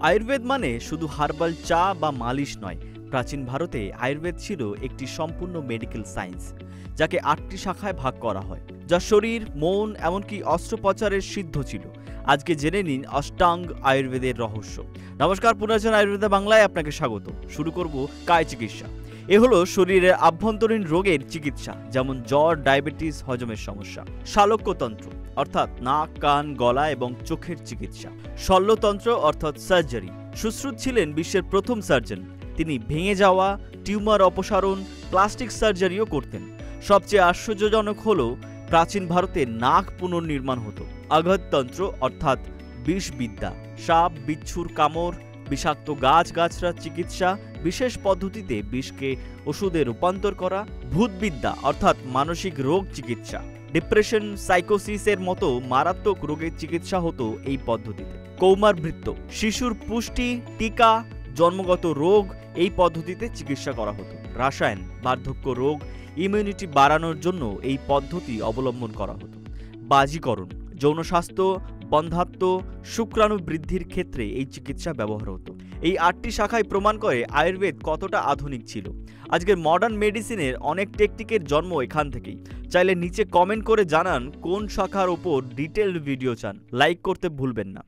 আয়ুর্বেদ মানে শুধু হার্বাল চা বা মালিশ নয়। প্রাচীন ভারতে আয়ুর্বেদ ছিল একটি সম্পূর্ণ মেডিকেল সায়েন্স, যাকে ৮টি শাখায় ভাগ করা হয়, যা শরীর, মন এমনকি অস্ত্রোপচারের সিদ্ধ ছিল। আজকে জেনে নিন অষ্টাঙ্গ আয়ুর্বেদের রহস্য। নমস্কার, পুনর্জন আয়ুর্বেদা বাংলায় আপনাকে স্বাগত। শুরু করব কায় চিকিৎসা। এ হলো শরীরের আভ্যন্তরীণ রোগের চিকিৎসা, যেমন জ্বর, ডায়াবেটিস, হজমের সমস্যা। শালক্যতন্ত্র অর্থাৎ নাক, কান, গলা এবং চোখের চিকিৎসা। শল্যতন্ত্র অর্থাৎ সার্জারি। সুশ্রুত ছিলেন বিশ্বের প্রথম সার্জন। তিনি ভেঙে যাওয়া টিউমার অপসারণ, প্লাস্টিক সার্জারিও করতেন। সবচেয়ে আশ্চর্যজনক হল প্রাচীন ভারতে নাক পুনর্নির্মাণ হতো। আঘাততন্ত্র অর্থাৎ বিষবিদ্যা। সাপ, বিচ্ছুর কামড়, বিষাক্ত গাছগাছড়ার চিকিৎসা, বিশেষ পদ্ধতিতে বিষকে ওষুধে রূপান্তর করা। ভূতবিদ্যা অর্থাৎ মানসিক রোগ চিকিৎসা। ডিপ্রেশন, সাইকোসিসের মতো মারাত্মক রোগের চিকিৎসা হতো এই পদ্ধতিতে। কৌমারভৃত্য, শিশুর পুষ্টি, টিকা, জন্মগত রোগ এই পদ্ধতিতে চিকিৎসা করা হতো। রাসায়ন, বার্ধক্য রোগ, ইমিউনিটি বাড়ানোর জন্য এই পদ্ধতি অবলম্বন করা হতো। বাজিকরণ, যৌন স্বাস্থ্য, বন্ধ্যাত্ব, শুক্রাণু বৃদ্ধির ক্ষেত্রে এই চিকিৎসা ব্যবহার হতো। এই ৮টি শাখায় প্রমাণ করে আয়ুর্বেদ কতটা আধুনিক ছিল। আজকের মডার্ন মেডিসিনের অনেক টেকনিকের জন্ম এখান থেকেই। চাইলে নিচে কমেন্ট করে জানান কোন শাখার ওপর ডিটেইলড ভিডিও চান। লাইক করতে ভুলবেন না।